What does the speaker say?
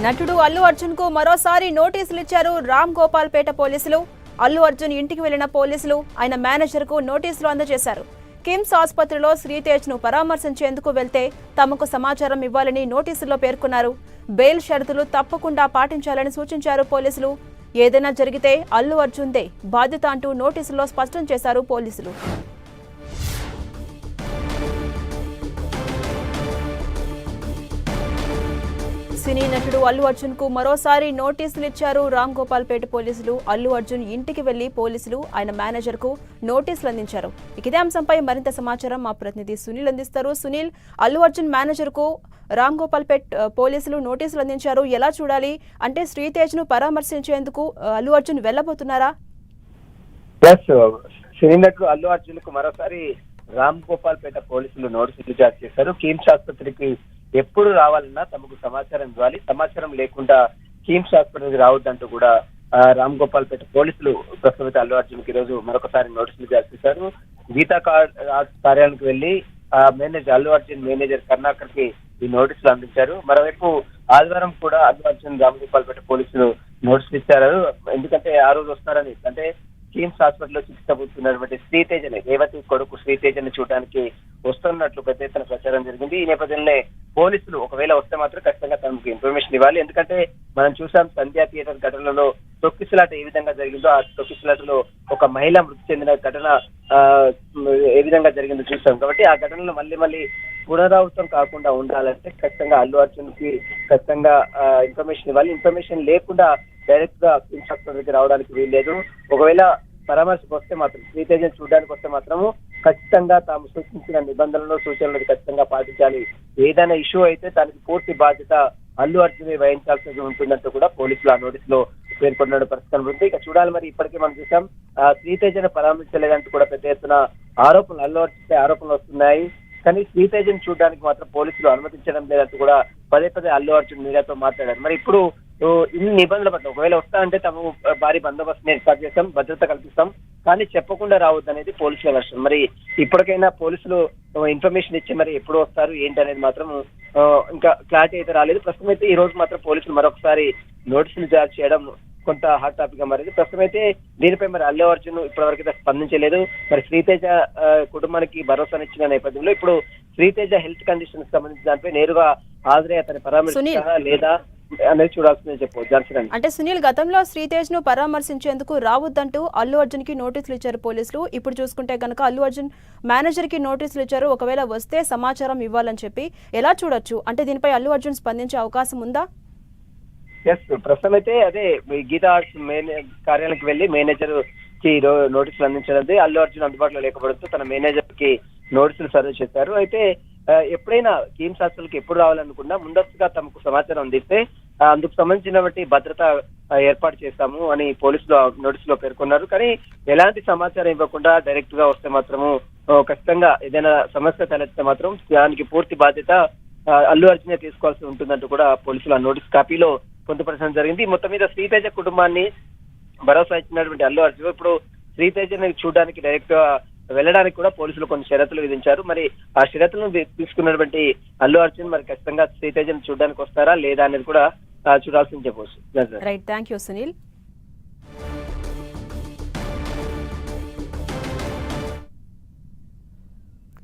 నటుడు అల్లు అర్జున్ కు మరోసారి నోటీసులు ఇచ్చారు రామ్ గోపాల్ పేట పోలీసులు. అల్లు అర్జున్ ఇంటికి వెళ్లిన పోలీసులు ఆయన మేనేజర్ కు నోటీసులు అందజేశారు. కిమ్స్ ఆసుపత్రిలో శ్రీతేజ్ ను పరామర్శించేందుకు వెళ్తే తమకు సమాచారం ఇవ్వాలని నోటీసుల్లో పేర్కొన్నారు. బెయిల్ షరతులు తప్పకుండా పాటించాలని సూచించారు పోలీసులు. ఏదైనా జరిగితే అల్లు అర్జున్దే బాధ్యత అంటూ నోటీసుల్లో స్పష్టం చేశారు పోలీసులు. సినీ నటుడు అల్లు అర్జున్ కు మరోసారి నోటీసులు ఇచ్చారు రామ్ గోపాల్ పేట పోలీసులు. అల్లు అర్జున్ ఇంటికి వెళ్లి పోలీసులు ఆయన మేనేజర్ కు నోటీసులు అందించారు. ఇదే అంశంపై మరింత సమాచారం మా ప్రతినిధి సునీల్ అందిస్తారు. సునీల్, అల్లు అర్జున్ మేనేజర్ కు రామ్ గోపాల్ పేట్ పోలీసులు నోటీసులు అందించారు. ఎలా చూడాలి? అంటే శ్రీతేజ్ ను పరామర్శించేందుకు అల్లు అర్జున్ వెళ్లబోతున్నారా? సినీ నటుడు అల్లు అర్జున్ కు మరోసారి రామ్ గోపాల్ పేట పోలీసులు నోటీసులు జారీ చేశారు. కిమ్స్ ఆసుపత్రికి ఎప్పుడు రావాలన్నా తమకు సమాచారం ఇవ్వాలి, సమాచారం లేకుండా కిమ్స్ ఆసుపత్రికి రావద్దంటూ కూడా రామ్ గోపాల్ పేట పోలీసులు ప్రస్తుతం అల్లు అర్జున్ కి ఈ రోజు మరొకసారి నోటీసులు జారీ చేశారు. గీతా కార్యాలయానికి వెళ్లి మేనేజర్ అల్లు అర్జున్ మేనేజర్ కర్ణాకర్ కి ఈ నోటీసులు అందించారు. మరోవైపు ఆదివారం కూడా అల్లు అర్జున్ రామ్ గోపాల్ పేట పోలీసులు నోటీసులు ఇచ్చారు. ఎందుకంటే ఆ రోజు వస్తారని, అంటే కిమ్స్ హాస్పిటల్లో చికిత్స పొందుతున్నటువంటి శ్రీతేజ్ అని, రేవతి కొడుకు శ్రీతేజ్ అని చూడడానికి వస్తున్నట్లు పెద్ద ఎత్తున ప్రచారం జరిగింది. ఈ నేపథ్యంలో పోలీసులు ఒకవేళ వస్తే మాత్రం ఖచ్చితంగా తమకు ఇన్ఫర్మేషన్ ఇవ్వాలి. ఎందుకంటే మనం చూసాం సంధ్యా థియేటర్ ఘటనలో తొక్కిసలాట ఏ విధంగా జరిగిందో, ఆ తొక్కిసలాటలో ఒక మహిళ మృతి చెందిన ఘటన ఏ విధంగా జరిగిందో చూసాం. కాబట్టి ఆ ఘటనలో మళ్ళీ పునరావృతం కాకుండా ఉండాలంటే ఖచ్చితంగా అల్లు అర్జున్ కి ఖచ్చితంగా ఇన్ఫర్మేషన్ ఇవ్వాలి. ఇన్ఫర్మేషన్ లేకుండా డైరెక్ట్ గా కిమ్స్ హాస్పిటల్కి రావడానికి వీల్లేదు. ఒకవేళ పరామర్శకు వస్తే మాత్రం, శ్రీతేజ్ చూడడానికి వస్తే మాత్రము ఖచ్చితంగా తాము సూచించిన నిబంధనలు సూచనలు ఖచ్చితంగా పాటించాలి. ఏదైనా ఇష్యూ అయితే దానికి పూర్తి బాధ్యత అల్లు అర్జున్ వహించాల్సి ఉంటుందంటూ కూడా పోలీసులు ఆ నోటీసులో పేర్కొన్న పరిస్థితి ఉంది. ఇక చూడాలి, మరి ఇప్పటికే మనం చూసాం శ్రీతేజ్ను పరామర్శించలేదంటూ కూడా పెద్ద ఎత్తున ఆరోపణలు అల్లు అర్జున్ ఆరోపణలు వస్తున్నాయి. కానీ శ్రీతేజ్ను చూడడానికి మాత్రం పోలీసులు అనుమతించడం లేదంటూ కూడా పదే అల్లు అర్జున్ మీడియాతో మాట్లాడారు. మరి ఇప్పుడు ఇన్ని నిబంధనల పట్ల ఒకవేళ వస్తానంటే తాము భారీ బందోబస్తుని ఏర్పాటు చేస్తాం, భద్రత కల్పిస్తాం, కానీ చెప్పకుండా రావద్దు అనేది పోలీసుల వర్షం. మరి ఇప్పటికైనా పోలీసులు ఇన్ఫర్మేషన్ ఇచ్చి మరి ఎప్పుడు వస్తారు ఏంటి అనేది మాత్రం ఇంకా క్లారిటీ అయితే రాలేదు. ప్రస్తుతం అయితే ఈ రోజు మాత్రం పోలీసులు మరొకసారి నోటీసులు జారీ చేయడం కొంత హాట్ టాపిక్ గా మారింది. ప్రస్తుతం అయితే దీనిపై మరి అల్లు అర్జున్ ఇప్పటివరకు అయితే స్పందించలేదు. మరి శ్రీతేజ కుటుంబానికి భరోసానిచ్చిన నేపథ్యంలో ఇప్పుడు శ్రీతేజ హెల్త్ కండిషన్ సంబంధించిన దానిపై నేరుగా హాజరై అతని పరామర్శించారా లేదా అనేది చూడాల్సిందని చెప్పవచ్చు. అంటే సునీల్, గతంలో శ్రీతేజ్ ను పరామర్శించేందుకు రావద్దంటూ అల్లు అర్జున్ కి నోటీసులు ఇచ్చారు పోలీసులు. ఇప్పుడు చూసుకుంటే కనుక అల్లు అర్జున్ మేనేజర్ కి నోటీసులు ఇచ్చారు. ఒకవేళ వస్తే సమాచారం ఇవ్వాలని చెప్పి ఎలా చూడొచ్చు? అంటే దీనిపై అల్లు అర్జున్ స్పందించే అవకాశం ఉందా? ప్రస్తుతం అయితే అదే గీతా కార్యాలయానికి వెళ్లి మేనేజర్ కి నోటీసులు అందించడం, అల్లు అర్జున్ అందుబాటులో లేకపోవడంతో తన మేనేజర్ కి నోటీసులు సర్వ్ చేశారు. అయితే ఎప్పుడైనా కిమ్స్ హాస్పిటల్కి ఎప్పుడు రావాలనుకున్నా ముందస్తుగా తమకు సమాచారం అందిస్తే అందుకు సంబంధించినటువంటి భద్రత ఏర్పాటు చేస్తాము అని పోలీసులు నోటీసులో పేర్కొన్నారు. కానీ ఎలాంటి సమాచారం ఇవ్వకుండా డైరెక్ట్ గా వస్తే మాత్రము ఖచ్చితంగా ఏదైనా సమస్య తలెత్తే మాత్రం దానికి పూర్తి బాధ్యత అల్లు అర్జునే తీసుకోవాల్సి ఉంటుందంటూ కూడా పోలీసులు ఆ నోటీస్ కాపీలో పొందుపరచడం జరిగింది. మొత్తం మీద శ్రీతేజ కుటుంబాన్ని భరోసా ఇచ్చినటువంటి అల్లు అర్జున్ ఇప్పుడు శ్రీతేజని చూడడానికి డైరెక్ట్ గా వెళ్ళడానికి కూడా పోలీసులు కొన్ని షరతులు విధించారు. మరి ఆ షరతులను తీసుకున్నటువంటి అల్లు అర్జున్ మరి ఖచ్చితంగా శ్రీతేజని చూడడానికి వస్తారా లేదా అనేది కూడా చూడాల్సింది చెప్పవచ్చు. Right, thank you Sunil.